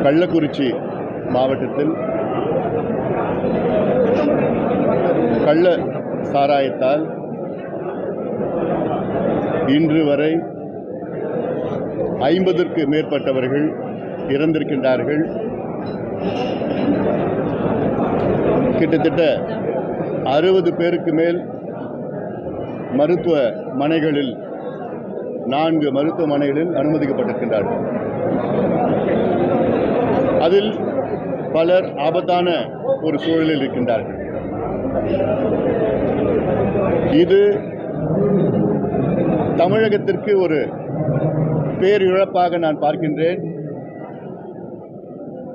கள்ளக்குறிச்சி மாவட்டத்தில் கள்ள சாராயத்தால் இன்று வரை 50ற்கு மேற்பட்டவர்கள் இறந்திருக்கின்றார்கள். கிட்டத்தட்ட 60 பேருக்கு மேல் மருத்துவமனைகளில் 4 மருத்துவமனைகளில் அனுமதிக்கப்பட்டிருக்கின்றார்கள். அதில் பலர் ஆபத்தான ஒரு சூழலில் இருக்கின்றார்கள். இது தமிழகத்திற்கு ஒரு பேரிழப்பாக நான் பார்க்கின்றேன்.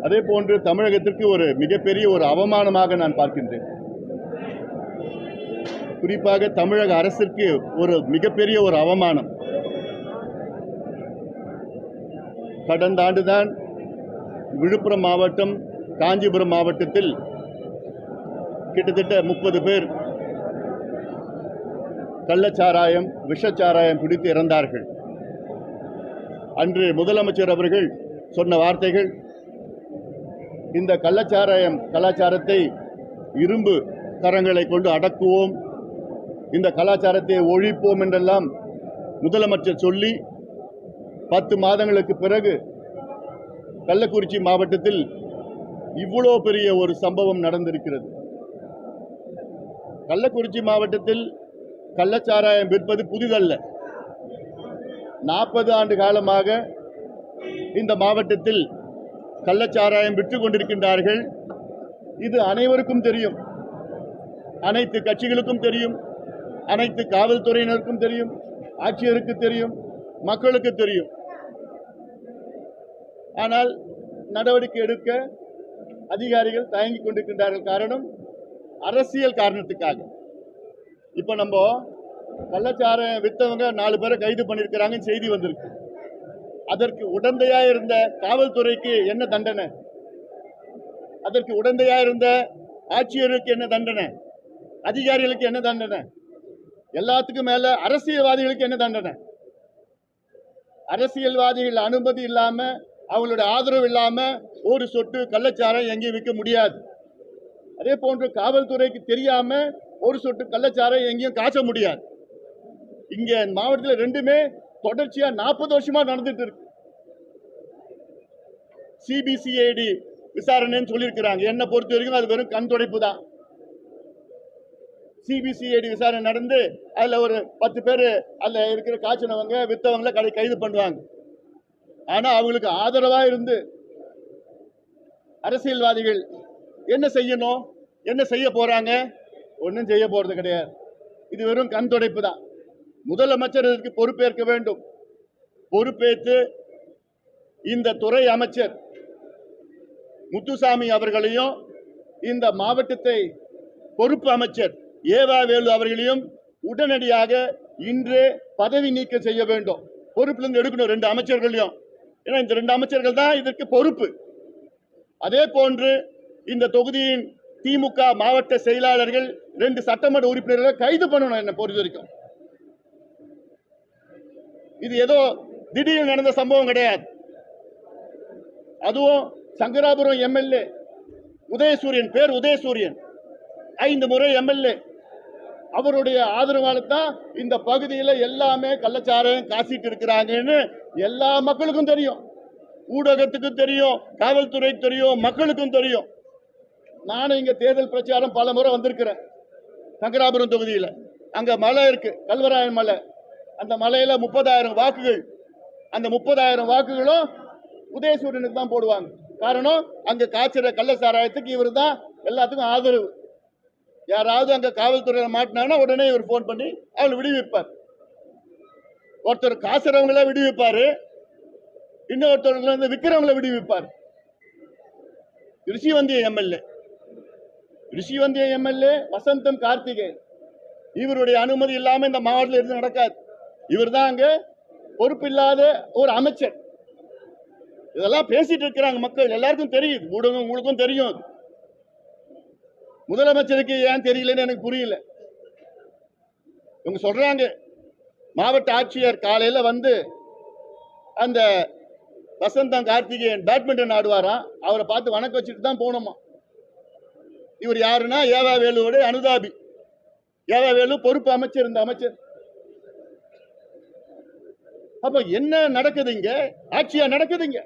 அதே போன்று தமிழகத்திற்கு ஒரு மிகப்பெரிய ஒரு அவமானமாக நான் பார்க்கின்றேன். குறிப்பாக தமிழக அரசிற்கு ஒரு மிகப்பெரிய ஒரு அவமானம். கடந்த ஆண்டுதான் விழுப்புரம் மாவட்டம், காஞ்சிபுரம் மாவட்டத்தில் கிட்டத்தட்ட 30 பேர் கள்ளச்சாராயம், விஷச்சாராயம் குடித்து இறந்தார்கள். அன்று முதலமைச்சர் அவர்கள் சொன்ன வார்த்தைகள், இந்த கள்ளச்சாராயம் கலாச்சாரத்தை இரும்பு கரங்களை கொண்டு அடக்குவோம், இந்த கலாச்சாரத்தை ஒழிப்போம் என்றெல்லாம் முதலமைச்சர் சொல்லி 10 மாதங்களுக்கு பிறகு கள்ளக்குறிச்சி மாவட்டத்தில் இவ்வளோ பெரிய ஒரு சம்பவம் நடந்திருக்கிறது. கள்ளக்குறிச்சி மாவட்டத்தில் கள்ளச்சாராயம் விற்பது புதிதல்ல. 40 ஆண்டு காலமாக இந்த மாவட்டத்தில் கள்ளச்சாராயம் விற்றுக் கொண்டிருக்கின்றார்கள். இது அனைவருக்கும் தெரியும், அனைத்து கட்சிகளுக்கும் தெரியும், அனைத்து காவல்துறையினருக்கும் தெரியும், ஆட்சியருக்கு தெரியும், மக்களுக்கு தெரியும். ஆனால் நடவடிக்கை எடுக்க அதிகாரிகள் தயங்கிக் கொண்டிருக்கின்றார்கள். காரணம் அரசியல் காரணத்துக்காக. இப்ப நம்ம கள்ளச்சாராயம் வித்தவங்க 4 பேரை கைது பண்ணிருக்கிறாங்க, செய்தி வந்திருக்கு. அதற்கு உடந்தையா இருந்த காவல்துறைக்கு என்ன தண்டனை? அதற்கு உடந்தையா இருந்த ஆட்சியருக்கு என்ன தண்டனை? அதிகாரிகளுக்கு என்ன தண்டனை? எல்லாத்துக்கும் மேல அரசியல்வாதிகளுக்கு என்ன தண்டனை? அரசியல்வாதிகள் அனுமதி இல்லாம, அவங்களுடைய ஆதரவு இல்லாம ஒரு சொட்டு கள்ளச்சாராயம் எங்கேயும் விற்க முடியாது. அதே போன்று காவல்துறைக்கு தெரியாம ஒரு சொட்டு கள்ளச்சாராயம் எங்கேயும் காய்ச்ச முடியாது. இங்க மாவட்டத்தில் ரெண்டுமே தொடர்ச்சியா 40 வருஷமா நடந்துட்டு இருக்கு. சிபிசிஐடி விசாரணைன்னு சொல்லியிருக்கிறாங்க. என்ன பொறுத்த வரைக்கும் அது வெறும் கண் துடைப்பு தான். சிபிசிஐடி விசாரணை நடந்து அதுல ஒரு 10 பேர் அதுல இருக்கிற காய்ச்சினவங்க வித்தவங்களை கைது பண்ணுவாங்க. ஆனா அவங்களுக்கு ஆதரவா இருந்து அரசியல்வாதிகள் என்ன செய்யணும், என்ன செய்ய போறாங்க? ஒன்னும் செய்ய போறது கிடையாது. இது வெறும் கண் துடைப்பு தான். முதலமைச்சர் இதற்கு பொறுப்பேற்க வேண்டும். பொறுப்பேற்று இந்த துறை அமைச்சர் முத்துசாமி அவர்களையும், இந்த மாவட்டத்தை பொறுப்பு அமைச்சர் ஏவா வேலு அவர்களையும் உடனடியாக இன்றே பதவி நீக்கம் செய்ய வேண்டும். பொறுப்பிலிருந்து எடுக்கணும் 2 அமைச்சர்களையும். ஏன்னா இந்த 2 அமைச்சர்கள் தான் இதற்கு பொறுப்பு. அதே போன்று இந்த தொகுதியின் திமுக மாவட்ட செயலாளர்கள் 2 சட்டமன்ற உறுப்பினர்களை கைது பண்ணணும். என்ன பொறுத்த வரைக்கும் இது ஏதோ திடீர்னு நடந்த சம்பவம் கிடையாது. அதுவும் சங்கராபுரம் எம்எல்ஏ உதயசூரியன், பேர் உதயசூரியன், 5 முறை எம்எல்ஏ. அவருடைய ஆதரவால தான் இந்த பகுதியில் எல்லாமே கள்ளச்சாராயம் காசிட்டு இருக்கிறாங்கன்னு எல்லா மக்களுக்கும் தெரியும், ஊடகத்துக்கும் தெரியும், காவல்துறைக்கு தெரியும், மக்களுக்கும் தெரியும். நானும் இங்க தேர்தல் பிரச்சாரம் பல முறை வந்திருக்கிறேன். சங்கராபுரம் தொகுதியில் அங்க மலை இருக்கு, கல்வராயன் மலை. அந்த மலையில 30,000 வாக்குகள். அந்த 30,000 வாக்குகளும் உதயசூரியனுக்கு தான் போடுவாங்க. காரணம் அங்க காய்ச்சற கள்ளச்சாராயத்துக்கு இவர் தான் எல்லாத்துக்கும் ஆதரவு. யாராவது அங்க காவல்துறையில மாட்டினாங்கன்னா உடனே இவர் போன் பண்ணி அவங்களை விடுவிப்பார். ஒருத்தர் காசுறவங்கள விடுவிப்பாரு, இன்னொருத்தவங்களை வந்து விற்கிறவங்களை விடுவிப்பார். ரிஷிவந்திய எம்எல்ஏ வசந்தம் கார்த்திகே, இவருடைய அனுமதி இல்லாம இந்த மாவட்டத்தில் இருந்து நடக்காது. இவர் தான் அங்க பொறுப்பு இல்லாத ஒரு அமைச்சர். இதெல்லாம் பேசிட்டு இருக்கிறாங்க மக்கள், எல்லாருக்கும் தெரியுது, ஊடகம் உங்களுக்கும் தெரியும். முதலமைச்சருக்கு ஏன் தெரியலன்னு எனக்கு புரியல. இவங்க சொல்றாங்க மாவட்ட ஆட்சியர் காலையில வந்து அந்த வசந்தம் கார்த்திகேயன் பேட்மிண்டன் ஆடுவாராம். அவரை பார்த்து வணக்கம் வச்சுட்டு தான் போனோமா. இவர் யாருன்னா ஏவாவேலுவோட அனுதாபி. ஏவாவேலு பொறுப்பு அமைச்சர், இந்த அமைச்சர். அப்ப என்ன நடக்குதுங்க? ஆட்சியா நடக்குதுங்க.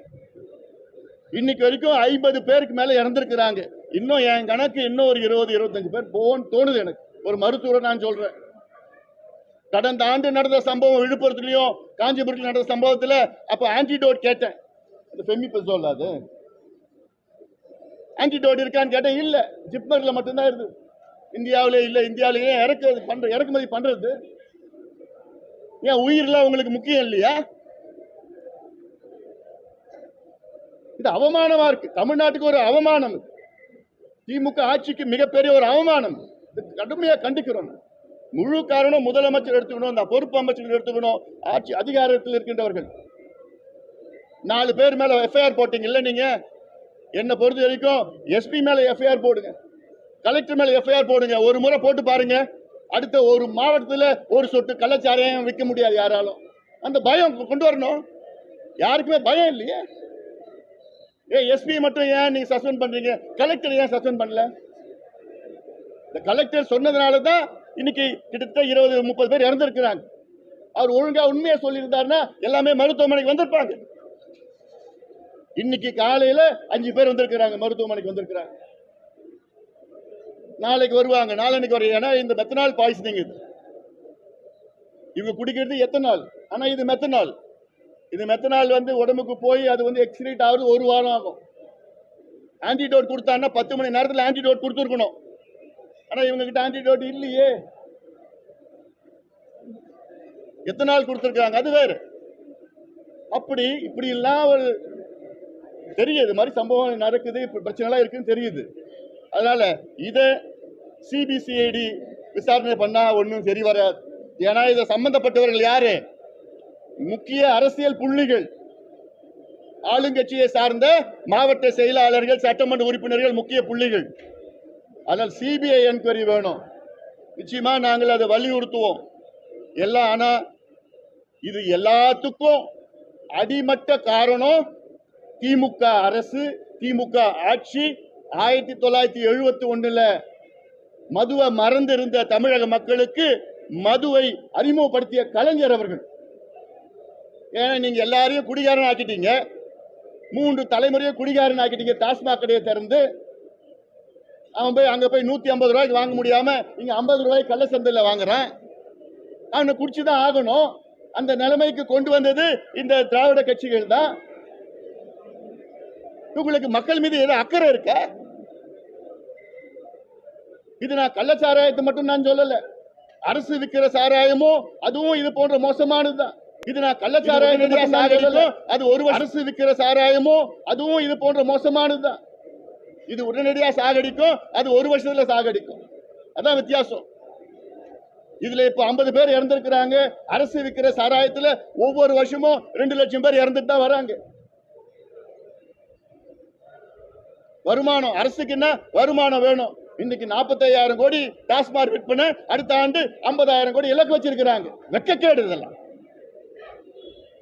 இன்னைக்கு வரைக்கும் 50 பேருக்கு மேல இறந்திருக்கிறாங்க. இன்னும் என் கணக்கு இன்னும் ஒரு 20-25 பேர் போன்னு தோணுது எனக்கு. ஒரு மருத்துவரை நான் சொல்றேன். கடந்த ஆண்டு நடந்த சம்பவம் விழுப்புரத்துலயும் காஞ்சிபுரத்தில் நடந்த சம்பவத்துல அப்ப ஆன்டிடோட் கேட்டேன். ஃபெமிபிசோல் அது ஆன்டிடோட் இருக்கான்னு கேட்டேன். இல்ல, ஜிப்மர்ல மட்டும்தான் இருக்கு, இந்தியாவிலே இல்ல. இந்தியாவிலேயே இறக்குமதி பண்றது ஏன்? உயிர்லாம் உங்களுக்கு முக்கியம் இல்லையா? இது அவமானமா இருக்கு. தமிழ்நாட்டுக்கு ஒரு அவமானம். திமுக ஆட்சிக்கு மிகப்பெரிய ஒரு அவமானம். கடுமையா கண்டிக்கிறோம். முழு காரணம் முதலமைச்சர் எடுத்துக்கணும், அந்த பொறுப்பு அமைச்சர்கள் எடுத்துக்கணும், ஆட்சி அதிகாரத்தில் இருக்கின்றவர்கள். 4 பேர் மேல எஃப்ஐஆர் போட்டீங்க இல்ல நீங்க? என்ன பொறுத்த வரைக்கும் எஸ்பி மேல எஃப்ஐஆர் போடுங்க, கலெக்டர் மேல எஃப்ஐஆர் போடுங்க. ஒரு முறை போட்டு பாருங்க. அடுத்த ஒரு மாவட்டத்தில் ஒரு சொட்டு கள்ளச்சாராயம் விற்க முடியாது யாராலும். அந்த பயம் கொண்டு வரணும். யாருக்குமே பயம் இல்லையே. எஸ்பி மட்டும் ஏன் நீங்க சஸ்பெண்ட் பண்றீங்க? கலெக்டர் ஏன் சஸ்பெண்ட் பண்ணல? இந்த கலெக்டர் சொன்னதுனால தான் இன்னைக்கு கிட்டத்தட்ட 20-30 பேர் இறந்திருக்கிறாங்க. அவர் ஒழுங்கா உண்மையை சொல்லியிருந்தாருன்னா எல்லாமே மருத்துவமனைக்கு வந்திருப்பாங்க. இன்னைக்கு காலையில 5 பேர் வந்திருக்கிறாங்க, மருத்துவமனைக்கு வந்திருக்கிறாங்க. நாளைக்கு வருவாங்க, நாளைக்கு வருவாங்க. ஏன்னா இந்த மெத்தனால் பாய்சனிங் இது. இவங்க குடிக்கிறது எத்தனால், ஆனா இது மெத்தனால். இது மெத்தனால் வந்து உடம்புக்கு போய் அது வந்து எக்ஸ்கிரீட் ஆகுது 1 வாரம் ஆகும். ஆன்டிடோட் கொடுத்தான்னா 10 மணி நேரத்தில் ஆன்டிடோட் கொடுத்துருக்கணும். ஆனா இவங்க கிட்ட ஆன்டிடோட் இல்லையே. எத்தனால் கொடுத்துருக்காங்க, அது வேறு. அப்படி இப்படி எல்லாம் ஒரு தெரியுது, மாதிரி சம்பவம் நடக்குது, பிரச்சனை எல்லாம் இருக்குன்னு தெரியுது. அதனால இதை சிபிசிஐடி விசாரணை பண்ணா ஒன்றும் சரி வராது. ஏன்னா இதை சம்பந்தப்பட்டவர்கள் யாரு? முக்கிய அரசியல் புள்ளிகள், ஆளுங்கட்சியை சார்ந்த மாவட்ட செயலாளர்கள், சட்டமன்ற உறுப்பினர்கள், முக்கிய புள்ளிகள். அதனால் சிபிஐ என்கொயரி வேணும். நிச்சயமா நாங்கள் அதை வலியுறுத்துவோம் எல்லாம். ஆனா இது எல்லாத்துக்கும் அடிமட்ட காரணம் திமுக அரசு, திமுக ஆட்சி. 1971 மதுவை மறந்திருந்த தமிழக மக்களுக்கு மதுவை அறிமுகப்படுத்திய கலைஞர் அவர்கள். ஏன்னா நீங்க எல்லாரையும் குடிகாரன் ஆக்கிட்டீங்க, 3 தலைமுறையை குடிகாரன் ஆக்கிட்டீங்க. டாஸ்மாக் கடையை திறந்து அவன் போய் அங்க போய் 150 ரூபாய்க்கு வாங்க முடியாம இங்க 50 ரூபாய்க்கு கள்ள சந்தையில் வாங்குறான். அவனை குடிச்சுதான் ஆகணும். அந்த நிலைமைக்கு கொண்டு வந்தது இந்த திராவிட கட்சிகள் தான். உங்களுக்கு மக்கள் மீது ஏதோ அக்கறை இருக்க? இது நான் கள்ளச்சாராயத்தை மட்டும் நான் சொல்லல, அரசு விற்கிற சாராயமும் அதுவும் இது போன்ற மோசமானதுதான். இது நான் கள்ளச்சாராயம் சாகடிக்கும், அது ஒரு அரசு விற்கிற சாராயமும் அதுவும் இது போன்ற மோசமானதுதான். இது உடனடியா சாகடிக்கும், அது 1 வருஷத்துல சாகடிக்கும். அதான் வித்தியாசம். இதுல இப்ப 50 பேர் இறந்திருக்கிறாங்க. அரசு விற்கிற சாராயத்துல ஒவ்வொரு வருஷமும் 2 லட்சம் பேர் இறந்துட்டு தான் வராங்க. வருமானம் அரசுக்கு என்ன வருமானம் வேணும்? இன்னைக்கு 45,000 கோடி டாஸ்மாக் விற்பனை, அடுத்த ஆண்டு 50,000 கோடி இலக்கு வச்சிருக்கிறாங்க. வெட்கக்கேடு இதெல்லாம்.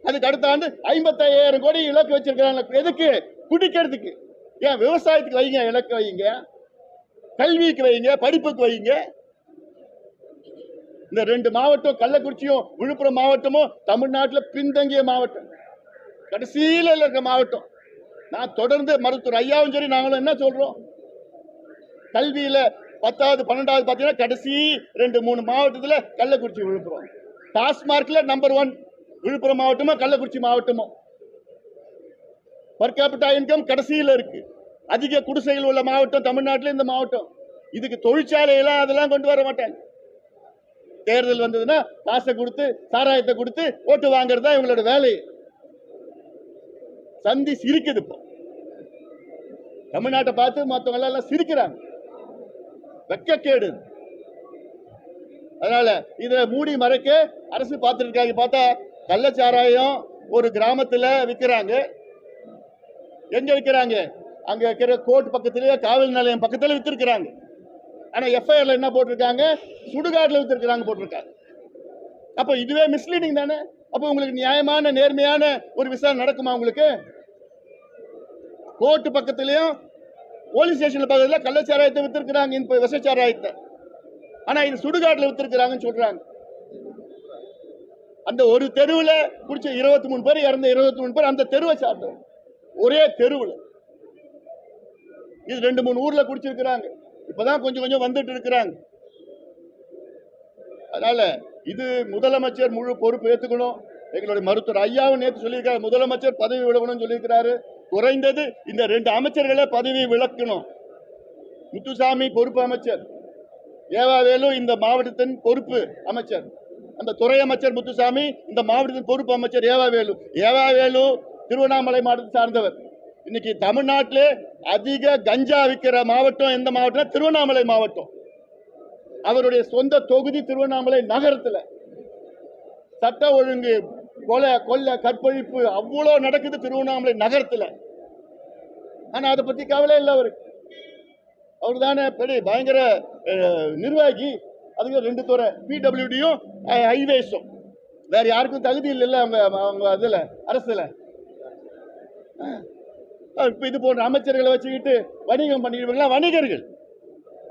அதுக்கு அடுத்த ஆண்டு 55,000 கோடி இலக்கு வச்சிருக்கிறாங்க. எதுக்கு? குடிக்கிறதுக்கு. ஏன்? விவசாயத்துக்கு வைங்க, இலக்கு வைங்க, கல்விக்கு வைங்க, படிப்புக்கு வைங்க. இந்த 2 மாவட்டம், கள்ளக்குறிச்சியும் விழுப்புரம் மாவட்டமும் தமிழ்நாட்டில் பின்தங்கிய மாவட்டம், கடைசியில் இருக்கிற மாவட்டம். நான் தொடர்ந்து மருத்துவர் ஐயாவும் சரி நாங்களும் என்ன சொல்றோம், கல்வியில 10வது 12வது பார்த்தீங்கன்னா கடைசி 2-3 மாவட்டத்தில் கள்ளக்குறிச்சி விழுப்புரம். டாஸ்மார்க்ல நம்பர் 1 விழுப்புரம் மாவட்டமும் கள்ளக்குறிச்சி மாவட்டமும். பர் கேபிட்டா இன்கம் கடைசியில் இருக்கு. அதிக குடிசைகள் உள்ள மாவட்டம் தமிழ்நாட்டில் இந்த மாவட்டம். இதுக்கு தொழிற்சாலையெல்லாம் அதெல்லாம் கொண்டு வர மாட்டாங்க. தேர்தல் வந்ததுன்னா காசை கொடுத்து சாராயத்தை கொடுத்து ஓட்டு வாங்குறது தான் இவங்களோட வேலை. சந்தி சிரிக்குது. இப்போ தமிழ்நாட்டை பார்த்து மற்றவங்க எல்லாம் சிரிக்கிறாங்க. வெட்கக்கேடு. அதனால இதை மூடி மறைக்க அரசு பார்த்துருக்காங்க. பார்த்தா கள்ளச்சாராயம் ஒரு கிராமத்தில் விற்கிறாங்க. எங்க விற்கிறாங்க? அங்க இருக்கிற கோர்ட் பக்கத்திலேயே, காவல் நிலையம் பக்கத்தில் வித்திருக்கிறாங்க. ஆனா எஃப்ஐஆர்ல என்ன போட்டிருக்காங்க? சுடுகாட்டில் வித்திருக்கிறாங்க போட்டிருக்காங்க. அப்ப இதுவே மிஸ்லீடிங் தானே? அப்ப உங்களுக்கு நியாயமான நேர்மையான ஒரு விசாரணை நடக்குமா? உங்களுக்கு கோர்ட்டு பக்கத்துலயும் போலீஸ் ஸ்டேஷன் பக்கத்தில் கள்ளச்சாராயத்தை வித்திருக்கிறாங்க, இப்ப விஷச்சாராயத்தை. ஆனா இது சுடுகாட்டில் வித்திருக்கிறாங்கன்னு சொல்றாங்க. அந்த ஒரு தெருவில் குடிச்ச 23 பேர் இறந்த 23 பேர் அந்த தெருவை சார்ந்தவங்க, ஒரே தெருவில். இது 2-3 ஊர்ல குடிச்சிருக்கிறாங்க, இப்பதான் கொஞ்சம் கொஞ்சம் வந்துட்டு இருக்கிறாங்க. அதனால இது முதலமைச்சர் முழு பொறுப்பு ஏற்றுக்கணும். எங்களுடைய மருத்துவர் ஐயாவும் நேற்று சொல்லியிருக்காரு, முதலமைச்சர் பதவி விலகணும்னு சொல்லியிருக்கிறாரு. குறைந்தது இந்த 2 அமைச்சர்களை பதவி விலக்கணும். முத்துசாமி பொறுப்பு அமைச்சர், ஏவாவேலு இந்த மாவட்டத்தின் பொறுப்பு அமைச்சர், அந்த துறை அமைச்சர் முத்துசாமி, இந்த மாவட்டத்தின் பொறுப்பு அமைச்சர் ஏவாவேலு. ஏவாவேலு திருவண்ணாமலை மாவட்டத்தை சார்ந்தவர். இன்னைக்கு தமிழ்நாட்டிலே அதிக கஞ்சா விற்கிற மாவட்டம் எந்த மாவட்டம்? திருவண்ணாமலை மாவட்டம். அவருடைய சொந்த தொகுதி திருவண்ணாமலை நகரத்தில் சட்ட ஒழுங்கு, கொலை, கொள்ளை, கற்பழிப்பு அவ்வளவு நடக்குது திருவண்ணாமலை நகரத்தில். ஆனா அதை பத்தி கவலை இல்லை அவருக்கு. அவர் தானே பெரிய பயங்கர நிர்வாகி. அதுக்கு 2 துறை, பிடபிள்யூடியும் ஹைவேஸும். வேற யாருக்கும் தகுதி இல்லை அவங்க அதுல அரசுல. இப்ப இது போன்ற அமைச்சர்களை வச்சுக்கிட்டு வணிகம் பண்ணிடுவாங்களா? வணிகர்கள்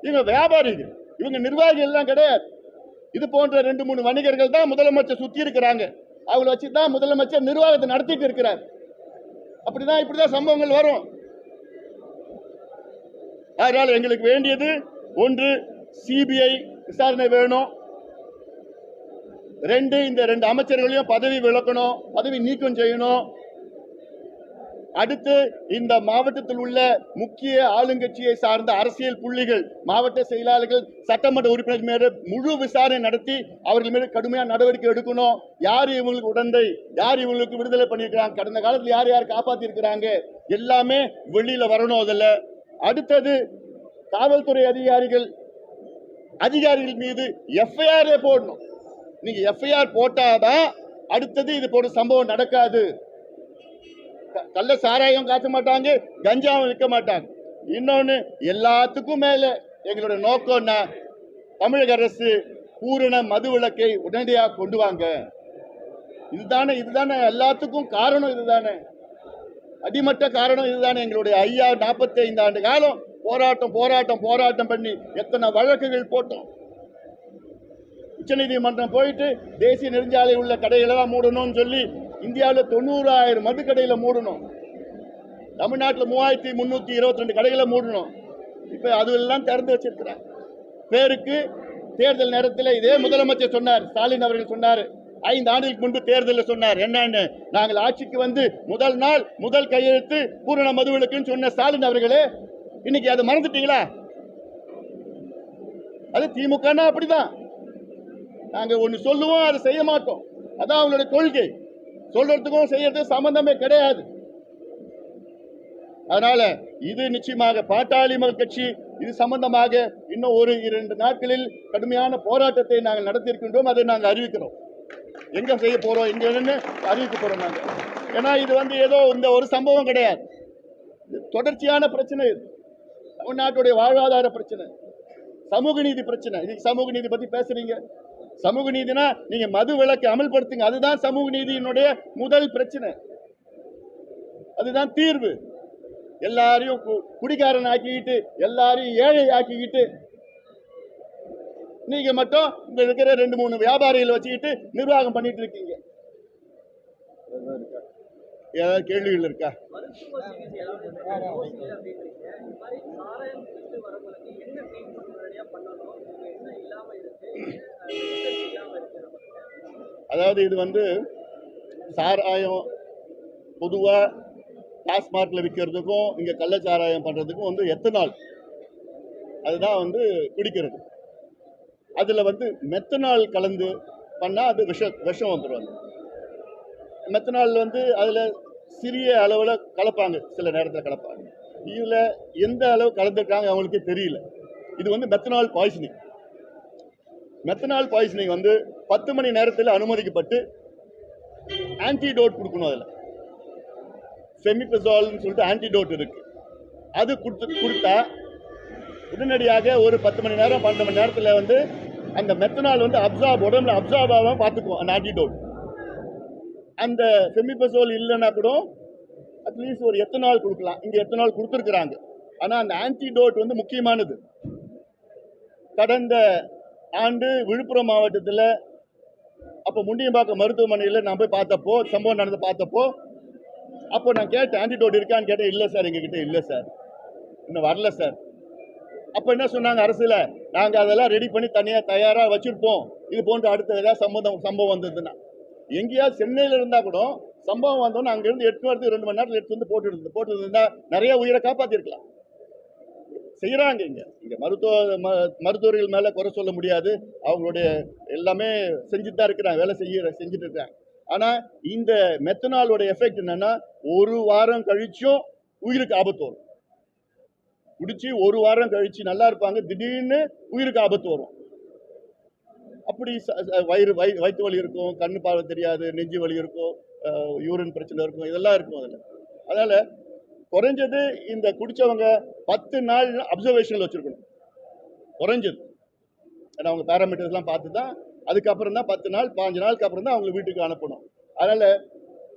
இவங்க, வியாபாரிகள் இவங்க, நிர்வாகிகள் எல்லாம் கிடையாது. இது போன்ற 2-3 வணிகர்கள் தான் முதலமைச்சர் சுத்தி இருக்கிறாங்க. அவங்களை வச்சுதான் முதலமைச்சர் நிர்வாகத்தை நடத்திட்டு இருக்கிறார். அப்படிதான் இப்படிதான் சம்பவங்கள் வரும். அதனால எங்களுக்கு வேண்டியது ஒன்று, சிபிஐ விசாரணை வேணும். 2, இந்த 2 அமைச்சர்களையும் பதவி விலக்கணும், பதவி நீக்கம் செய்யணும். அடுத்து இந்த மாவட்டத்தில் உள்ள முக்கிய ஆளுங்கட்சியை சார்ந்த அரசியல் புள்ளிகள், மாவட்ட செயலாளர்கள், சட்டமன்ற உறுப்பினர் மீது முழு விசாரணை நடத்தி அவர்கள் மீது கடுமையான நடவடிக்கை எடுக்கணும். யார் இவங்களுக்கு உடந்தை, யார் இவங்களுக்கு விடுதலை பண்ணியிருக்கிறாங்க, கடந்த காலத்தில் யார் யார் காப்பாற்றி இருக்கிறாங்க, எல்லாமே வெளியில வரணும். அதில் அடுத்தது காவல்துறை அதிகாரிகள் மீது எஃப்ஐஆர் போடணும். நீங்க எஃப்ஐஆர் போட்டாதான் அடுத்தது இது போன்ற சம்பவம் நடக்காது. கள்ள சாராயம் காட்ட மாட்டாங்க, கஞ்சாவும் விற்க மாட்டாங்க. இன்னொன்னு, எல்லாத்துக்கும் மேல எங்களோட நோக்கம்னா தமிழக அரசு பூரண மதுவிலக்கை உடனடியாக கொண்டு வாங்க. இதுதானே எல்லாத்துக்கும் காரணம். இதுதானே அடிமட்ட காரணம். இதுதானே எங்களுடைய ஐயா 45 ஆண்டு காலம் போராட்டம் பண்ணி எத்தனை வழக்குகள் போட்டோம். உச்சநீதிமன்றம் போயிட்டு தேசிய நெடுஞ்சாலை உள்ள கடைகளெல்லாம் மூடணும்னு சொல்லி இந்தியாவில் 90,000 மது கடைகளை மூடணும். தமிழ்நாட்டில் 3,322 கடைகளை மூடணும். இப்ப அதுவெல்லாம் திறந்து வச்சிருக்கிறாங்க. பேருக்கு தேர்தல் நேரத்தில் இதே முதலமைச்சர் சொன்னார், ஸ்டாலின் அவர்கள் சொன்னார், 5 ஆண்டுகளுக்கு முன்பு தேர்தலில் சொன்னார், என்னன்னு, நாங்கள் ஆட்சிக்கு வந்து முதல் நாள் முதல் கையெழுத்து பூரண மதுவிலக்குன்னு சொன்ன ஸ்டாலின் அவர்களே, இன்னைக்கு அதை மறந்துட்டீங்களா? அது திமுகனா அப்படிதான். நாங்க ஒண்ணு சொல்லுவோம், அதை செய்ய மாட்டோம். அதான் அவங்களுடைய கொள்கை. சொல்றதுக்கும் செய்யறதுக்கும் சம்பந்தமே கிடையாது. அதனால இது நிச்சயமாக பாட்டாளி மக்கள் கட்சி இது சம்பந்தமாக இன்னும் 1-2 நாட்களில் கடுமையான போராட்டத்தை நாங்கள் நடத்தியிருக்கின்றோம். அதை நாங்கள் அறிவிக்கிறோம். எங்க செய்ய போறோம், எங்க அறிவிக்க போறோம் நாங்க. ஏன்னா இது ஏதோ இந்த ஒரு சம்பவம் கிடையாது, தொடர்ச்சியான பிரச்சனை. இது தமிழ்நாட்டுடைய வாழ்வாதார பிரச்சனை, சமூக நீதி பிரச்சனை. இன்னைக்கு சமூக நீதி பத்தி பேசுறீங்க. சமூக நீதினா நீங்க மது விலக்கை அமல்படுத்துங்க, அதுதான் சமூக நீதியினுடைய முதல் பிரச்சனை, அதுதான் தீர்வு. எல்லாரையும் குடிகாரன் ஆக்கிக்கிட்டு, எல்லாரையும் ஏழை ஆக்கிக்கிட்டு, நீங்க மட்டும் இந்த இருக்கிற 2-3 வியாபாரிகளை வச்சுக்கிட்டு நிர்வாகம் பண்ணிட்டு இருக்கீங்க. ஏதாவது கேள்விகள் இருக்கா? அதாவது இது சாராயம் பொதுவா டாஸ்மார்க்ல விற்கிறதுக்கும் இங்க கள்ளச்சாராயம் பண்றதுக்கும் எத்தனால், அதுதான் குடிக்கிறது. அதுல மெத்தனால் கலந்து பண்ணா அது விஷம் வந்துடும். மெத்தனால் அதுல சிறிய அளவுல கலப்பாங்க, சில நேரத்தில் கலப்பாங்க. இதுல எந்த அளவு கலந்துருக்காங்க அவங்களுக்கே தெரியல. இது மெத்தனால் பாய்சனிங். மெத்தனால் பாய்சனிங் 10 மணி நேரத்தில் அனுமதிக்கப்பட்டு ஆன்டிடோட் கொடுக்கணும். அதில் ஃபெமிபசோல்னு சொல்லிட்டு ஆன்டிடோட் இருக்கு. அது கொடுத்தா உடனடியாக ஒரு 10 மணி நேரம் 12 மணி நேரத்தில் அந்த மெத்தனால் உடம்புல அப்சார்ப் ஆகாம பார்த்துக்குவோம் அந்த ஆன்டிடோட். அந்த ஃபெமிபசோல் இல்லைன்னா கூட அட்லீஸ்ட் ஒரு எத்தனால் கொடுக்கலாம். இங்க எத்தனால் கொடுத்துருக்குறாங்க. ஆனா அந்த ஆன்டிடோட் வந்து முக்கியமானது. கடந்த ஆண்டு விழுப்புரம் மாவட்டத்தில் அப்போ முண்டியம்பாக்கம் மருத்துவமனையில் நான் போய் பார்த்தப்போ, சம்பவம் நடந்து பார்த்தப்போ, அப்போ நான் கேட்டேன் ஆன்டிடோட் இருக்கான்னு கேட்டேன். இல்லை சார், எங்ககிட்ட இல்லை சார், இன்னும் வரல சார். அப்போ என்ன சொன்னாங்க அரசுல, நாங்கள் அதெல்லாம் ரெடி பண்ணி தயாராக வச்சுருப்போம், இது போன்ற அடுத்த ஏதாவது சம்பவம் வந்ததுன்னா. எங்கேயாவது சென்னையில் இருந்தால் கூட சம்பவம் வந்தோன்னு அங்கேருந்து 2 மணி நேரத்தில் எடுத்து வந்து போட்டு இருந்தா நிறைய உயிரை காப்பாற்றிருக்கலாம். செய்கிறாங்க. இங்கே மருத்துவர்கள் மேலே குறை சொல்ல முடியாது. அவங்களுடைய எல்லாமே செஞ்சுட்டு தான் இருக்கிறாங்க, வேலை செஞ்சுட்டு இருக்காங்க. ஆனால் இந்த மெத்தனாலோட எஃபெக்ட் என்னன்னா, ஒரு வாரம் கழிச்சும் உயிருக்கு ஆபத்து வரும். குடிச்சு ஒரு வாரம் கழிச்சு நல்லா இருப்பாங்க, திடீர்னு உயிருக்கு ஆபத்து வரும். அப்படி வயிற்று வலி இருக்கும், கண்ணு பார்வை தெரியாது, நெஞ்சு வலி இருக்கும், யூரின் பிரச்சனை இருக்கும், இதெல்லாம் இருக்கும் அதில். அதனால குறைஞ்சது இந்த குடிச்சவங்க 10 நாள் அப்சர்வேஷனில் வச்சிருக்கணும் குறைஞ்சது. ஏன்னா அவங்க பேராமீட்டர்ஸ்லாம் பார்த்து தான் அதுக்கப்புறம் தான் 10 நாள் 15 நாளுக்கு அப்புறம் தான் அவங்க வீட்டுக்கு அனுப்பணும். அதனால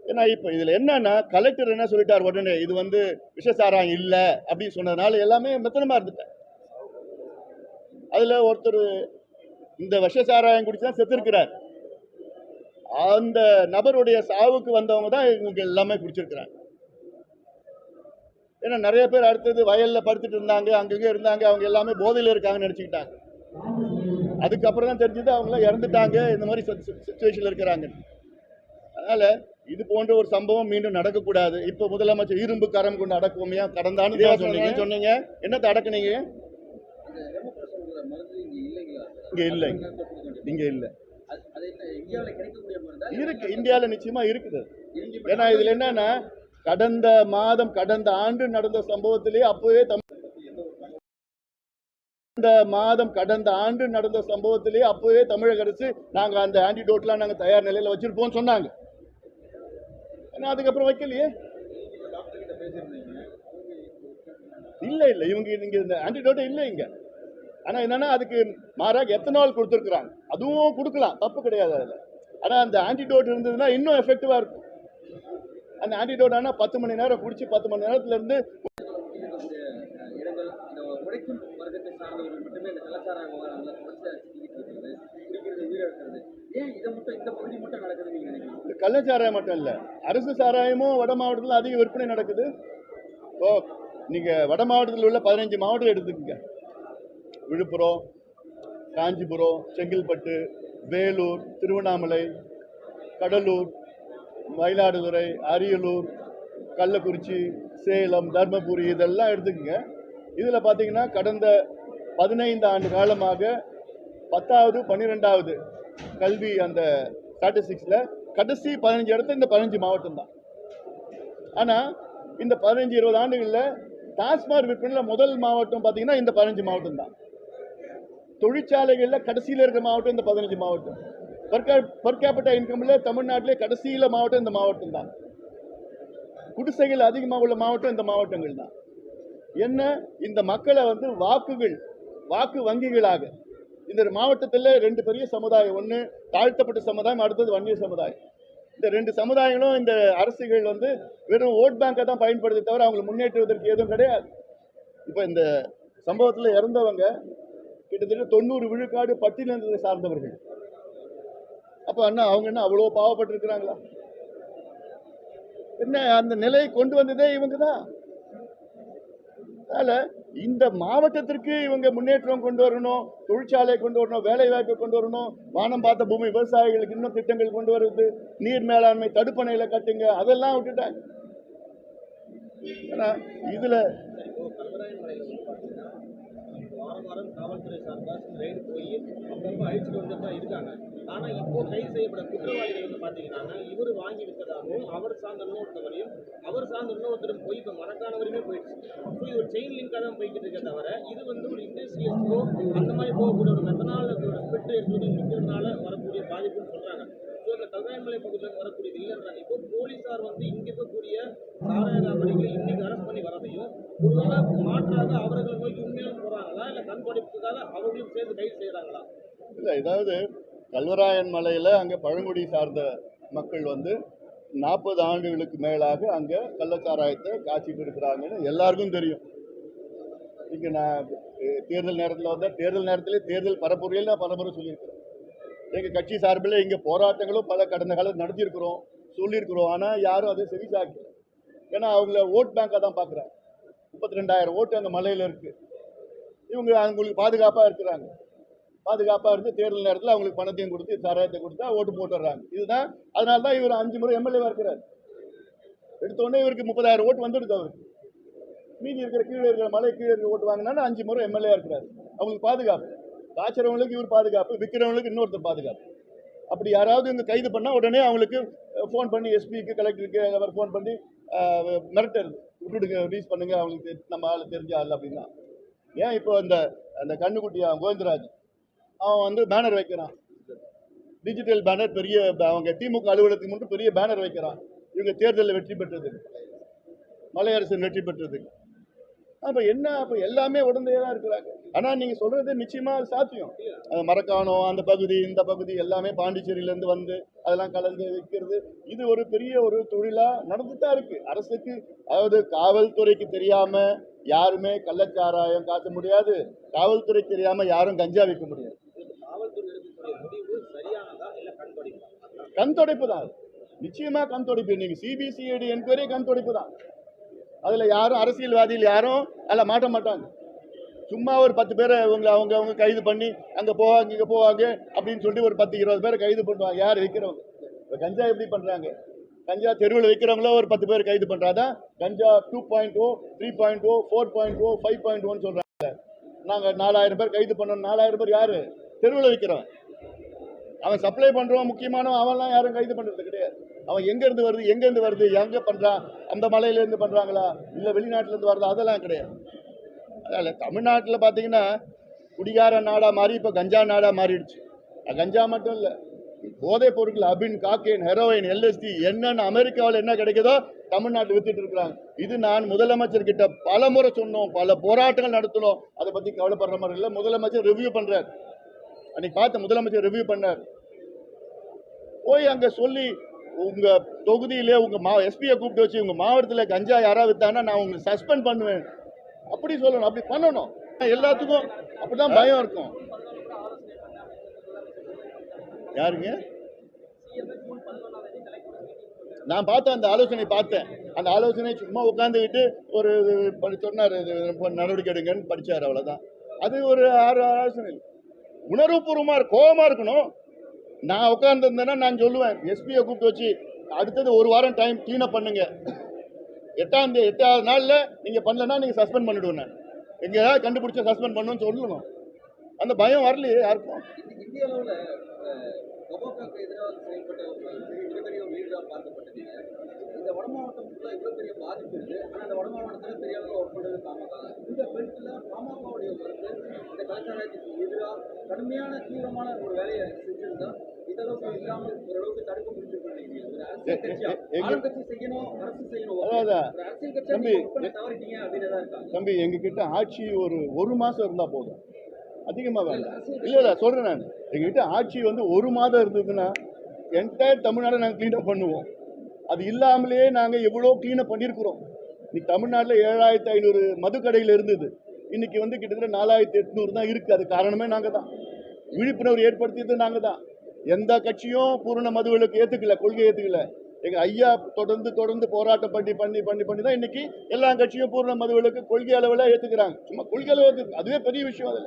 ஏன்னா இப்போ இதில் என்னன்னா, கலெக்டர் என்ன சொல்லிட்டார் உடனே, இது வந்து விஷசாராயம் இல்லை அப்படின்னு சொன்னதுனால எல்லாமே மெத்தனமாக இருந்துட்டேன். அதில் ஒருத்தர் இந்த விஷசாராயம் குடிச்சு தான் செத்துருக்கிறார். அந்த நபருடைய சாவுக்கு வந்தவங்க தான் இவங்க எல்லாமே குடிச்சிருக்கிறாங்க. ஏன்னா நிறைய பேர் அடுத்தது வயலில் படுத்துட்டு இருந்தாங்க, அங்கங்கே இருந்தாங்க, அவங்க எல்லாமே போதையில் இருக்காங்கன்னு நினச்சிக்கிட்டாங்க. அதுக்கப்புறம் தான் தெரிஞ்சது அவங்களாம் இறந்துட்டாங்க, இந்த மாதிரி சுச்சுவேஷனில் இருக்கிறாங்க. அதனால் இது போன்ற ஒரு சம்பவம் மீண்டும் நடக்கக்கூடாது. இப்போ முதலமைச்சர் இரும்பு கரம் கொண்டு அடக்குவோமையா கடந்தான்னு சொன்னீங்க. என்னத்தை அடக்குனீங்க? இங்கே இல்லை, இங்கே இல்லை இருக்கு. இந்தியாவில் நிச்சயமா இருக்குது. ஏன்னா இதுல என்னன்னா, கடந்த ஆண்டு நடந்த சம்பவத்திலேயே அப்பவே தமிழக அரசு நாங்க அந்த ஆன்டிடோட்லாம் நாங்க தயார் நிலையில வச்சிருப்போம் சொன்னாங்க. அதுக்கப்புறம் வைக்கலையே. இல்ல இவங்க இங்க இந்த ஆன்டிடோட் இல்லை இங்க. ஆனா என்னன்னா, அதுக்கு மாறாக எத்தனால் கொடுத்துருக்குறாங்க. அதுவும் கொடுக்கலாம், தப்பு கிடையாது அதுல. ஆனா அந்த ஆன்டிடோட் இருந்ததுன்னா இன்னும் எஃபெக்டிவா இருக்கும். அந்த ஆன்டிடோட் ஆனா 10 மணி நேரம் குடிச்சு 10 மணி நேரத்துல இருந்து கள்ளச்சாராயம் மட்டும் இல்ல, அரசு சாராயமும் வட மாவட்டத்தில் அதிக விற்பனை நடக்குது. இப்போ நீங்க வட மாவட்டத்தில் உள்ள 15 மாவட்டம் எடுத்துக்கங்க. விழுப்புரம், காஞ்சிபுரம், செங்கல்பட்டு, வேலூர், திருவண்ணாமலை, கடலூர், மயிலாடுதுறை, அரியலூர், கள்ளக்குறிச்சி, சேலம், தர்மபுரி, இதெல்லாம் எடுத்துக்கங்க. இதில் பார்த்தீங்கன்னா கடந்த 15 ஆண்டு காலமாக 10வது 12வது கல்வி அந்த ஸ்டாட்டிஸ்டிக்ஸில் கடைசி 15 இடத்துல இந்த 15 மாவட்டம் தான். ஆனால் இந்த 15-20 ஆண்டுகளில் டாஸ்மாக் விற்பனையில் முதல் மாவட்டம் பார்த்தீங்கன்னா இந்த 15 மாவட்டம் தான். தொழிற்சாலைகளில் கடைசியில் இருக்கிற மாவட்டம் இந்த 15 மாவட்டம். பர் கேபிட்டா இன்கம்ல தமிழ்நாட்டிலே கடைசியில் மாவட்டம் இந்த மாவட்டம் தான். குடிசைகள் அதிகமாக உள்ள மாவட்டம் இந்த மாவட்டங்கள் தான். என்ன, இந்த மக்களை வந்து வாக்கு வங்கிகளாக இந்த மாவட்டத்தில் 2 பெரிய சமுதாயம், ஒன்று தாழ்த்தப்பட்ட சமுதாயம், அடுத்தது வன்னிய சமுதாயம். இந்த 2 சமுதாயங்களும் இந்த அரசுகள் வந்து வெறும் ஓட் பேங்கை தான் பயன்படுத்தி தவிர அவங்களை முன்னேற்றுவதற்கு எதுவும் கிடையாது. இப்போ இந்த சம்பவத்தில் இறந்தவங்க கிட்டத்தட்ட 90 விழுக்காடு பட்டியலினத்தை சார்ந்தவர்கள். அப்ப அண்ணா அவங்க என்ன அவ்வளோ பாவப்பட்டு இருக்கிறாங்களா? என்ன அந்த நிலையை கொண்டு வந்ததே இவங்க தான். அதனால இந்த மாவட்டத்திற்கு இவங்க முன்னேற்றம் கொண்டு வரணும், தொழிற்சாலை கொண்டு வரணும், வேலை வாய்ப்பை கொண்டு வரணும், வானம் பார்த்த பூமி விவசாயிகளுக்கு இன்னும் திட்டங்கள் கொண்டு வருது, நீர் மேலாண்மை தடுப்பணையில கட்டுங்க, அதெல்லாம் விட்டுட்டாங்க. ஏன்னா இதுல காவல்துறை சார்பாக ரைடு போய் அப்பப்போ அழிச்சுட்டு வந்துட்டு தான் இருக்காங்க. ஆனால் இப்போ கைது செய்யப்பட்ட குற்றவாளிகள் வந்து பார்த்தீங்கன்னா, இவர் வாங்கி விட்டதாகவும் அவர் சார்ந்த இன்னொருத்தவரையும் அவர் சார்ந்த இன்னொருத்தரும் போய் இப்போ மரக்கானவரையுமே போயிடுச்சு. ஸோ இது ஒரு செயின் லிங்காக தான் போய்கிட்டு இருக்க தவிர இது வந்து ஒரு இண்டஸ்ட்ரியல்ஸோ அந்த மாதிரி போகக்கூடிய ஒரு மெத்தனால ஸ்பெட் எடுத்து நிற்கிறதுனால வரக்கூடிய பாதிப்புன்னு சொல்கிறாங்க. ஸோ இந்த கல்ராயன்மலை பகுதியில் வரக்கூடியது இல்லைன்றாங்க. இப்போ போலீஸார் வந்து இங்கே இருக்கக்கூடிய சாராய வியாபாரிகளை இன்னைக்கு அரெஸ்ட் பண்ணி வரதையும் ஒருவேளை மாற்றாக அவர்கள் நோக்கி உண்மையிலும் போகிறாங்களா, இல்லை கண்காணிப்புக்காக அவர்களும் சேர்ந்து கைது செய்கிறாங்களா? இல்லை, ஏதாவது கல்வராயன் மலையில் அங்கே பழங்குடி சார்ந்த மக்கள் வந்து 40 ஆண்டுகளுக்கு மேலாக அங்க கள்ளச்சாராயத்தை காய்ச்சிட்டு இருக்கிறாங்கன்னு எல்லாருக்கும் தெரியும். இங்க நான் தேர்தல் நேரத்தில் வந்தா தேர்தல் நேரத்திலே தேர்தல் பரப்புரையில் நான் பலமுறை சொல்லியிருக்கிறேன். எங்க கட்சி சார்பில் இங்க போராட்டங்களும் பல கடந்த காலம் நடத்தியிருக்கிறோம், சொல்லியிருக்கிறோம். ஆனா யாரும் அதை செவிசாக்கல. ஏன்னா அவங்கள ஓட் பேங்காக தான் பார்க்குறாங்க. 32,000 ஓட்டு அந்த மலையில இருக்கு. இவங்க அவங்களுக்கு பாதுகாப்பாக இருக்கிறாங்க. பாதுகாப்பாக இருந்து தேர்தல் நேரத்தில் அவங்களுக்கு பணத்தையும் கொடுத்து சாராயத்தை கொடுத்தா ஓட்டு போட்டுடுறாங்க. இதுதான் அதனால தான் இவர் 5 முறை எம்எல்ஏவாக இருக்கிறார். எடுத்தோடனே இவருக்கு 30,000 ஓட்டு வந்துடுது. அவருக்கு மீதி இருக்கிற கீழே இருக்கிற மலை கீழே இருக்கிற ஓட்டு வாங்கினாலும் 5 முறை எம்எல்ஏ இருக்கிறார். அவங்களுக்கு பாதுகாப்பு. காய்ச்சறவங்களுக்கு இவர் பாதுகாப்பு, விற்கிறவங்களுக்கு இன்னொருத்தர் பாதுகாப்பு. அப்படி யாராவது இங்கே கைது பண்ணால் உடனே அவங்களுக்கு ஃபோன் பண்ணி எஸ்பிக்கு கலெக்டருக்கு அவர் ஃபோன் பண்ணி மிரட்டுறது, விட்டுடுங்க, ரிலீஸ் பண்ணுங்க, அவங்களுக்கு நம்ம ஆள் தெரிஞ்ச ஆள் அப்படின்னா. ஏன் இப்போ அந்த கண்ணுக்குட்டியா கோவிந்தராஜ் அவன் வந்து பேனர் வைக்கிறான், டிஜிட்டல் பேனர், பெரிய அவங்க திமுக அலுவலகத்துக்கு முன்பு பெரிய பேனர் வைக்கிறான். இவங்க தேர்தலில் வெற்றி பெற்றதுக்கு, மலையரசன் வெற்றி பெற்றதுக்கு. அப்போ என்ன, அப்போ எல்லாமே உடனே தான் இருக்கிறாங்க. ஆனால் நீங்கள் சொல்கிறது நிச்சயமாக சாத்தியம். மரக்காணம் அந்த பகுதி இந்த பகுதி எல்லாமே பாண்டிச்சேரியிலேருந்து வந்து அதெல்லாம் கலந்து விற்கிறது, இது ஒரு பெரிய ஒரு தொழிலாக நடந்துட்டு தான் இருக்குது. அரசுக்கு, அதாவது காவல்துறைக்கு தெரியாமல் யாருமே கள்ளச்சாராயம் காட்ட முடியாது, காவல்துறை தெரியாமல் யாரும் கஞ்சா விற்க முடியாது. கண் துடைப்பு தான், நிச்சயமாக கண் துடைப்பு. நீங்கள் சிபிசிஐடி என்கொயரி கண் துடைப்பு தான். அதில் யாரும் அரசியல்வாதிகள் யாரும் அதில் மாட்ட மாட்டாங்க. சும்மா ஒரு 10 பேரை அவங்க கைது பண்ணி அங்கே போவாங்க இங்கே போவாங்க அப்படின்னு சொல்லி ஒரு 10-20 பேரை கைது பண்ணுவாங்க. யார் விற்கிறவங்க? இப்போ கஞ்சா எப்படி பண்ணுறாங்க? கஞ்சா தெருவில் விற்கிறவங்கள ஒரு 10 பேர் கைது பண்ணுறாதான் கஞ்சா 2.0, 3.0, 4.0, 5.1 சொல்கிறாங்க. நாங்கள் 4000 பேர் கைது பண்ணோம். 4000 பேர் யார்? தெருவில் விற்கிறவன். அவன் சப்ளை பண்ணுறவன் முக்கியமானவன், அவன்லாம் யாரும் கைது பண்ணுறது கிடையாது. அவன் எங்கேருந்து வருது, எங்கே பண்ணுறான், அந்த மலையிலேருந்து பண்ணுறாங்களா இல்லை வெளிநாட்டிலேருந்து வருதா, அதெல்லாம் கிடையாது. அதனால் தமிழ்நாட்டில் பார்த்தீங்கன்னா குடிகார நாடாக மாறி இப்போ கஞ்சா நாடாக மாறிடுச்சு. கஞ்சா மட்டும் இல்லை, போதைப் பொருட்கள் அபின், காக்கேன், ஹெரோயின், எல்எஸ்டி என்னென்ன அமெரிக்காவில் என்ன கிடைக்குதோ தமிழ்நாட்டில் வித்துட்டு இருக்கிறாங்க. இது நான் முதலமைச்சர்கிட்ட பல முறை சொன்னோம், பல போராட்டங்கள் நடத்தணும். அதை பற்றி கவலைப்படுற மாதிரி இல்லை. முதலமைச்சர் ரிவ்யூ பண்ணுறார். அன்னைக்கு பார்த்த முதலமைச்சர் ரிவ்யூ பண்ணார். போய் அங்கே சொல்லி உங்கள் தொகுதியிலே உங்கள் எஸ்பியை கூப்பிட்டு வச்சு உங்கள் மாவட்டத்தில் கஞ்சா யாராவது வித்தாங்கன்னா நான் உங்களுக்கு சஸ்பெண்ட் பண்ணுவேன் அப்படி சொல்லணும். அப்படி பண்ணணும். எல்லாத்துக்கும் அப்படிதான் பயம் இருக்கும். யாருங்க? நான் பார்த்தேன், அந்த ஆலோசனை பார்த்தேன். அந்த ஆலோசனை சும்மா உட்காந்துக்கிட்டு ஒரு சொன்னார், நடவடிக்கை எடுங்கன்னு படித்தார், அவ்வளோதான். அது ஒரு ஆலோசனை. உணர்வுபூர்வமாக கோபமாக இருக்கணும். நான் உட்காந்துருந்தேன்னா நான் சொல்லுவேன், எஸ்பியை கூப்பிட்டு வச்சு அடுத்தது 1 வாரம் டைம் கிளீனப் பண்ணுங்க, 8வது நாளில் நீங்கள் பண்ணலன்னா நீங்கள் சஸ்பெண்ட் பண்ணிவிடுவேன். நான் எங்கேயாவது கண்டுபிடிச்சா சஸ்பெண்ட் பண்ணணும்னு சொல்லணும். அந்த பயம் வரலையே யாருக்கும். இந்திய அளவில் கபோக்காக்கு எதிராக செயல்பட்ட மிகப்பெரிய ஒரு லீடராக பார்க்கப்பட்டது. இந்த வட மாவட்டம் ஃபுல்லாக இவ்வளோ பெரிய பாதிப்பு இருக்குது. ஆனால் அந்த வட மாவட்டத்தில் பெரிய அளவில் ஒர்க் பண்ணுறது பாமக. இந்த பெல்ட்டில் பாமகவுடைய கருத்து இந்த கலாச்சாரத்துக்கு எதிராக கடுமையான தீவிரமான ஒரு வேலையை செஞ்சிருந்தா இதளவுக்கு இல்லாமல் ஓரளவுக்கு தடுக்க முடிஞ்சிருக்கும். தம்பி, எங்ககிட்ட ஆட்சி ஒரு மாசம் இருந்தா போதும், அதிகமா வேண்டாம். இல்ல சொல்றேன் நான், எங்ககிட்ட ஆட்சி 1 மாதம் இருந்ததுன்னா என்டையர் தமிழ்நாடு நாங்கள் கிளீனப் பண்ணுவோம். அது இல்லாமலே நாங்கள் எவ்வளோ கிளீனப் பண்ணியிருக்கிறோம். இன்னைக்கு தமிழ்நாட்டில் 7500 மதுக்கடைகள் இருந்தது, இன்னைக்கு கிட்டத்தட்ட 4800 தான் இருக்கு. அது காரணமே நாங்கள் தான். விழிப்புணர்வு ஏற்படுத்தியது நாங்கள் தான். எந்த கட்சியும் பூரண மதுவிலக்கு ஏற்றுக்கல, கொள்கை ஏற்றுக்கல. எங்கள் ஐயா தொடர்ந்து போராட்டம் பண்ணி தான் இன்னைக்கு எல்லா கட்சியும் பூரண மதுவிலக்கு கொள்கை அளவில் ஏற்றுக்கிறாங்க. சும்மா கொள்கை அளவு, அதுவே பெரிய விஷயம்.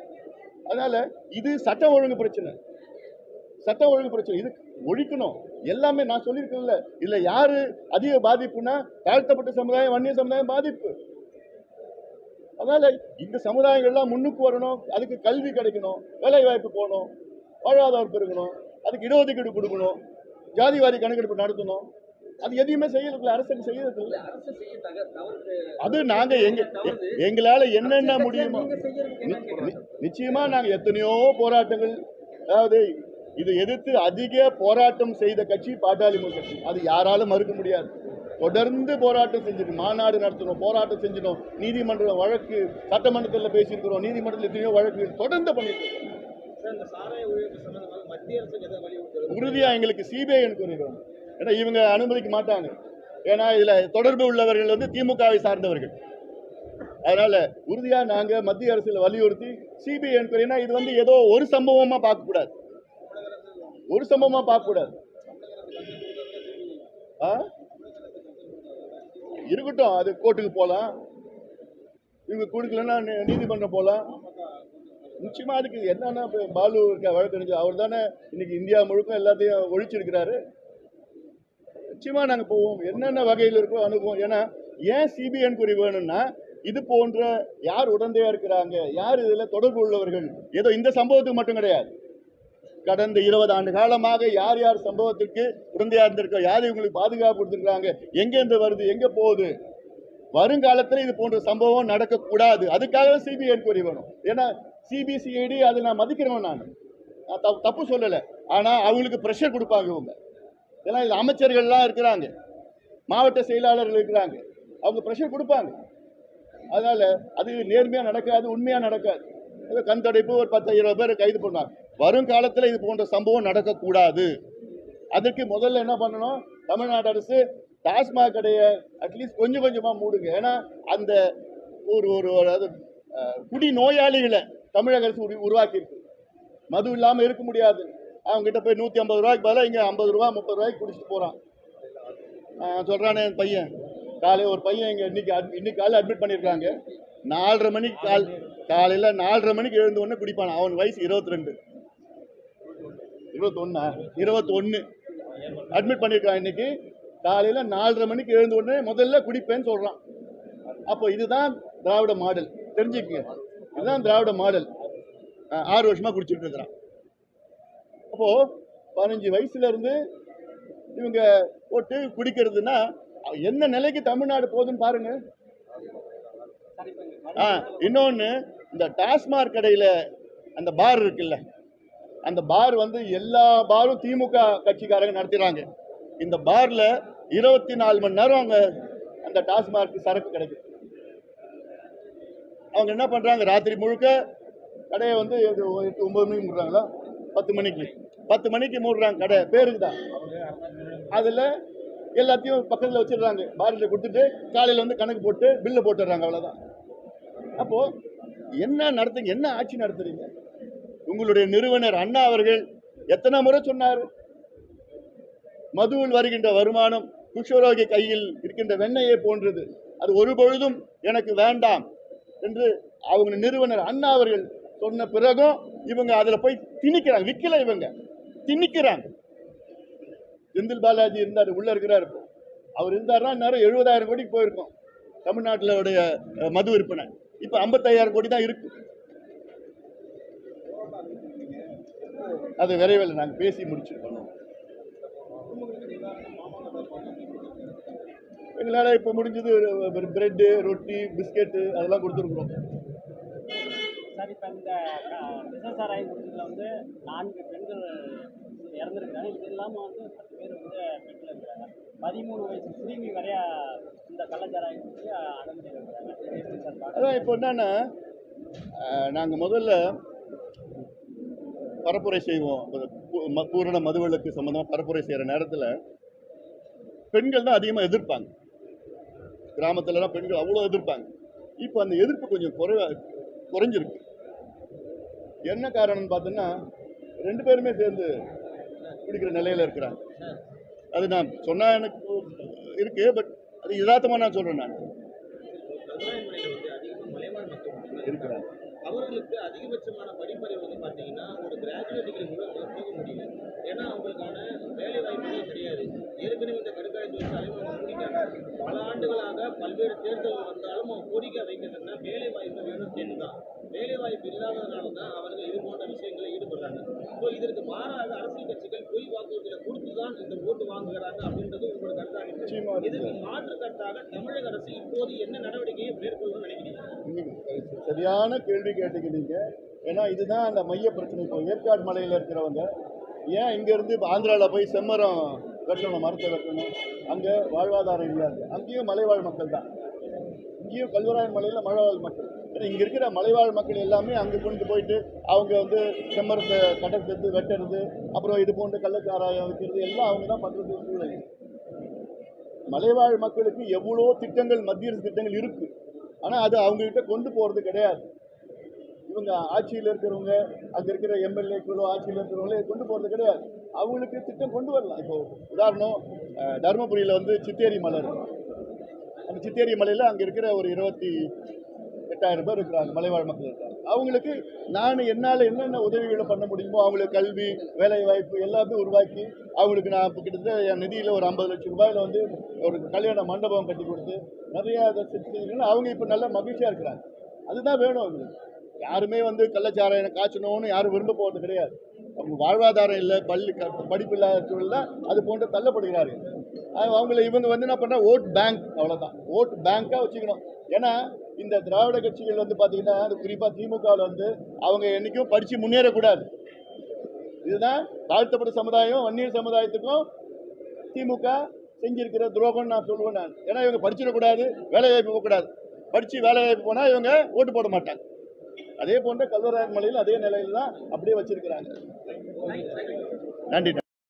அதனால இது சட்டம் ஒழுங்கு பிரச்சனை, இது ஒழிக்கணும். எல்லாமே நான் சொல்லியிருக்கேன்ல, இல்லை யாரு அதிக பாதிப்புனா தாழ்த்தப்பட்ட சமுதாயம், வன்னிய சமுதாயம் பாதிப்பு. அதனால இந்த சமுதாயங்கள்லாம் முன்னுக்கு வரணும். அதுக்கு கல்வி கிடைக்கணும், வேலை வாய்ப்பு போகணும், வாழ்வாதாரம் பெருகணும், அதுக்கு இடஒதுக்கீடு கொடுக்கணும், ஜாதிவாரி கணக்கெடுப்பு நடத்தணும். அது எதையுமே செய்யறதுல அரசுக்கு செய்யறது இல்லை. அது நாங்க எங்களால என்னென்ன முடியுமோ நிச்சயமா நாங்க எத்தனையோ போராட்டங்கள், அதாவது இதை எதிர்த்து அதிக போராட்டம் செய்த கட்சி பாட்டாளி மக்கள் கட்சி. அது யாராலும் மறுக்க முடியாது. தொடர்ந்து போராட்டம் செஞ்சிருக்கோம், மாநாடு நடத்தணும், போராட்டம் செஞ்சிடும், நீதிமன்ற வழக்கு சட்டமன்றத்தில் பேசியிருக்கிறோம், நீதிமன்றத்தில் எத்தனையோ வழக்கு தொடர்ந்து பண்ணிட்டு இருக்கோம். உறுதியா எங்களுக்கு சிபிஐ என்கொயரி வேணும். ஏன்னா இவங்க அனுமதிக்க மாட்டாங்க. ஏன்னா இதுல தொடர்பு உள்ளவர்கள் வந்து திமுகவை சார்ந்தவர்கள். அதனால உறுதியா நாங்க மத்திய அரசுல வலியுறுத்தி சிபிஐ என்கொயரினா இது வந்து ஏதோ ஒரு சம்பவமா பார்க்க கூடாது, ஒரு சம்பவமா பார்க்க கூடாது. இருக்கட்டும், அது கோர்ட்டுக்கு போகலாம், இவங்க கொடுக்கலன்னா நீதிமன்றம் போகலாம். நிச்சயமா அதுக்கு என்னன்னா பாலு இருக்க வழக்கறிஞர் அவர் தானே இன்னைக்கு இந்தியா முழுக்க எல்லாத்தையும் ஒழிச்சிருக்கிறாரு. நிச்சயமா நாங்க போவோம், என்னென்ன வகையில் இருக்கோ அனுப்புவோம். ஏன்னா ஏன் சிபிஐ என்கொயரி வேணும்னா இது போன்ற யார் உடந்தையா இருக்கிறாங்க, யார் இதுல தொடர்பு உள்ளவர்கள், ஏதோ இந்த சம்பவத்துக்கு மட்டும் கிடையாது, கடந்த 20 ஆண்டு காலமாக யார் யார் சம்பவத்திற்கு உடந்தையா இருந்திருக்கோம், யார் இவங்களுக்கு பாதுகாப்பு கொடுத்துருக்காங்க, எங்கேருந்து வருது, எங்க போகுது, வருங்காலத்தில் இது போன்ற சம்பவம் நடக்கக்கூடாது. அதுக்காக சிபிஐ என்கொயரி வேணும். ஏன்னா சிபிசிஐடி அதை நான் மதிக்கிறேன், நான் தப்பு சொல்லலை. ஆனா அவங்களுக்கு ப்ரெஷர் கொடுப்பாங்க இவங்க. ஏன்னா இது அமைச்சர்கள்லாம் இருக்கிறாங்க, மாவட்ட செயலாளர்கள் இருக்கிறாங்க, அவங்க ப்ரெஷர் கொடுப்பாங்க. அதனால அது நேர்மையா நடக்காது, உண்மையா நடக்காது. கண் தடைப்பு ஒரு 10-20 பேர் கைது பண்ணாங்க. வருங்காலத்தில் இது போன்ற சம்பவம் நடக்கக்கூடாது. அதற்கு முதல்ல என்ன பண்ணணும், தமிழ்நாடு அரசு டாஸ்மாக் கடையை அட்லீஸ்ட் கொஞ்சம் கொஞ்சமா மூடுங்க. ஏன்னா அந்த ஒரு குடி நோயாளிகளை தமிழக அரசு உருவாக்கி இருக்கு. மது இல்லாம இருக்க முடியாது. அவங்க கிட்ட போய் 150 ரூபாய்க்கு பதிலாக இங்க 50 ரூபா 30 ரூபாய்க்கு குடிச்சிட்டு போறான். சொல்றானே என் பையன், காலையில் ஒரு பையன் இங்க இன்னைக்கு காலையில் அட்மிட் பண்ணியிருக்காங்க. 4:30 மணிக்கு காலையில் 4:30 மணிக்கு எழுந்த உடனே குடிப்பான். அவன் வயசு 21 அட்மிட் பண்ணியிருக்கான். இன்னைக்கு காலையில் 4:30 மணிக்கு எழுந்த உடனே முதல்ல குடிப்பேன்னு சொல்றான். அப்போ இதுதான் திராவிட மாடல், தெரிஞ்சுக்கங்க. இதுதான் திராவிட மாடல். 6 வருஷமா குடிச்சிட்டு இருக்கிறான். அப்போ 15 வயசுல இருந்து இவங்க போட்டு குடிக்கிறதுனா என்ன நிலைக்கு தமிழ்நாடு போகுதுன்னு பாருங்க. இன்னொன்னு, இந்த டாஸ்மாக் கடையில அந்த பார் இருக்குல்ல, அந்த பார் வந்து எல்லா பாரும் திமுக கட்சிக்காரங்க நடத்துறாங்க. இந்த பார்ல 24 மணி நேரம் அங்க அந்த டாஸ்மாக் சரக்கு கிடைக்கும். அவங்க என்ன பண்றாங்க, ராத்திரி முழுக்க கடையை வந்து 8-9 மணிக்கு மூடுறாங்களா, 10 மணிக்கு மூடுறாங்க கடை, பேருக்கு தான். அதுல எல்லாத்தையும் பக்கத்தில் வச்சிடுறாங்க, பாரில் கொடுத்துட்டு காலையில் வந்து கணக்கு போட்டு பில்லை போட்டுடுறாங்க, அவ்வளோதான். அப்போ என்ன நடத்துங்க, என்ன ஆட்சி நடத்துறீங்க? உங்களுடைய நிறுவனர் அண்ணா அவர்கள் எத்தனை முறை சொன்னார், மதுவில் வருகின்ற வருமானம் குஷ்வரோகி கையில் இருக்கின்ற வெண்ணையை போன்றது, அது ஒரு பொழுதும் எனக்கு வேண்டாம் என்று அவங்க நிறுவனர் அண்ணா அவர்கள் சொன்ன பிறகும் இவங்க அதில் போய் திணிக்கிறாங்க. விற்கல, இவங்க திணிக்கிறாங்க. செந்தில் பாலாஜி இருந்தார், உள்ள இருக்கிறார். அவர் இருந்தாருன்னா நேரம் 70,000 கோடிக்கு போயிருக்கோம் தமிழ்நாட்டிலுடைய மது விற்பனை. இப்ப 55,000 கோடி தான் இருக்கு. அது விரைவில் நாங்கள் பேசி முடிச்சிருக்கோம். எங்களால் இப்போ முடிஞ்சது பிரெட்டு, ரொட்டி, பிஸ்கெட்டு அதெல்லாம் கொடுத்துருக்குறோம். சார், இப்போ இந்த விசசாராய குடிச்சில் வந்து 4 பெண்கள் இறந்துருக்காங்க. இது இல்லாமல் வந்து 10 பேர் வந்து பெண்கள் இருக்கிறாங்க. 13 வயசு சிறுமி வரையா இந்த கள்ளச்சாராயம் குடிச்சு அனுமதி இருக்கிறாங்க. அதான் இப்போ என்னன்னா, நாங்கள் முதல்ல பரப்புரை செய்வோம். பூரண மதுவிலக்கு சம்பந்தமாக பரப்புரை செய்கிற நேரத்தில் பெண்கள் தான் அதிகமாக எதிர்ப்பாங்க. கிராமத்துலலாம் பெண்கள் அவ்வளோ எதிர்ப்பாங்க. இப்போ அந்த எதிர்ப்பு கொஞ்சம் குறைஞ்சிருக்கு. என்ன காரணம்னு பார்த்தோன்னா, 2 பேருமே சேர்ந்து குடிக்கிற நிலையில் இருக்கிறாங்க. அது நான் சொன்னா எனக்கு இருக்கு, பட் அது யதார்த்தமாக நான் சொல்றேன். நான் இருக்கிறேன். அவர்களுக்கு அதிகபட்சமான படிப்பறிவு வந்து பார்த்தீங்கன்னா ஒரு கிராஜுவேட் டிகிரி கூட போக முடியல. ஏன்னா அவங்களுக்கான வேலை வாய்ப்புகளே கிடையாது. ஏற்கனவே இந்த கடுக்காய் தொழிற்சாலையும் அவங்க மூடிட்டாங்க. பல ஆண்டுகளாக பல்வேறு தேர்தல்கள் வந்தாலும் அவங்க கோரிக்கை வைக்கிறதுனா வேலை வாய்ப்பு வேணும் தான். வேலை வாய்ப்பு இல்லாததுனால தான் அவர்கள் இது போன்ற விஷயங்களை ஈடுபடுறாங்க. ஸோ இதற்கு மாறாக அரசியல் கட்சிகள் பொய் வாக்குறுதிகளை கொடுத்துதான் இந்த ஓட்டு வாங்குகிறாங்க அப்படின்றது உங்களோட கருத்தாக. இதற்கு மாற்று கருத்தாக தமிழக அரசு இப்போது என்ன நடவடிக்கையை மேற்கொள்ளணும்னு நினைக்கிறீங்க? சரியான கேள்வி கேட்டுக்கிறீங்க. ஏன்னா இதுதான் அந்த மைய பிரச்சனை. இப்போ ஏற்காடு மலையில் இருக்கிறவங்க ஏன் இங்கேருந்து இப்போ ஆந்திராவில் போய் செம்மரம் வெட்டணும், மரத்தை வெட்டணும், அங்கே வாழ்வாதாரம் இல்லாது. அங்கேயும் மலைவாழ் மக்கள் தான், இங்கேயும் கல்வராயன் மலையில் மலைவாழ் மக்கள். ஏன்னா இங்கே இருக்கிற மலைவாழ் மக்கள் எல்லாமே அங்கே கொண்டு போயிட்டு அவங்க வந்து செம்மரத்தை கடக்கிறது வெட்டுறது அப்புறம் இது போன்ற கள்ளச்சாராயம் வைக்கிறது எல்லாம் அவங்க தான் பண்ணுறது சூழ்நிலை. மலைவாழ் மக்களுக்கு எவ்வளோ திட்டங்கள் மத்திய அரசு திட்டங்கள் இருக்கு, ஆனால் அது அவங்ககிட்ட கொண்டு போகிறது கிடையாது. இவங்க ஆட்சியில் இருக்கிறவங்க அங்கே இருக்கிற எம்எல்ஏக்களோ ஆட்சியில் இருக்கிறவங்களே கொண்டு போகிறது கிடையாது. அவங்களுக்கு திட்டம் கொண்டு வரலாம். இப்போ உதாரணம் தருமபுரியில் வந்து சித்தேரி மலை இருக்கு. அந்த சித்தேரி மலையில் அங்கே இருக்கிற ஒரு 28,000 பேர் இருக்கிறாங்க, மலைவாழ் மக்கள் இருக்காங்க. அவங்களுக்கு நான் என்னால் என்னென்ன உதவிகளை பண்ண முடியுமோ அவங்களுக்கு கல்வி வேலை வாய்ப்பு எல்லாமே உருவாக்கி அவங்களுக்கு நான் இப்போ கிட்டத்தட்ட என் நிதியில் ஒரு 50 லட்சம் ரூபாயில் வந்து ஒரு கல்யாண மண்டபம் கட்டி கொடுத்து நிறையா அதை செஞ்சுருக்கீங்கன்னா அவங்க இப்போ நல்ல மகிழ்ச்சியாக இருக்கிறாங்க. அதுதான் வேணும் அவங்களுக்கு. யாருமே வந்து கள்ளச்சாராயம் காய்ச்சணும்னு யாரும் விரும்ப போகிறது கிடையாது. அவங்க வாழ்வாதாரம் இல்லை, படிப்பு இல்லாத சூழல்ல அது போன்று தள்ளப்படுகிறார்கள். அவங்கள இவங்க வந்து என்ன பண்ணா ஓட் பேங்க், அவ்வளோதான், ஓட் பேங்காக வச்சுக்கணும். ஏன்னா இந்த திராவிட கட்சிகள் வந்து பார்த்தீங்கன்னா அது குறிப்பாக திமுகவில் வந்து அவங்க என்றைக்கும் படித்து முன்னேறக்கூடாது. இதுதான் தாழ்த்தப்பட்ட சமுதாயம் வன்னியர் சமுதாயத்துக்கும் திமுக செஞ்சிருக்கிற துரோகம்னு நான் சொல்லுவேன் நான். ஏன்னா இவங்க படிச்சிடக்கூடாது, வேலை வாய்ப்பு போகக்கூடாது. படித்து வேலை வாய்ப்பு போனால் இவங்க ஓட்டு போட மாட்டாங்க. அதே போன்ற கல்வராயன் மலையில் அதே நிலையில் தான் அப்படியே வச்சிருக்கிறாங்க. நன்றி.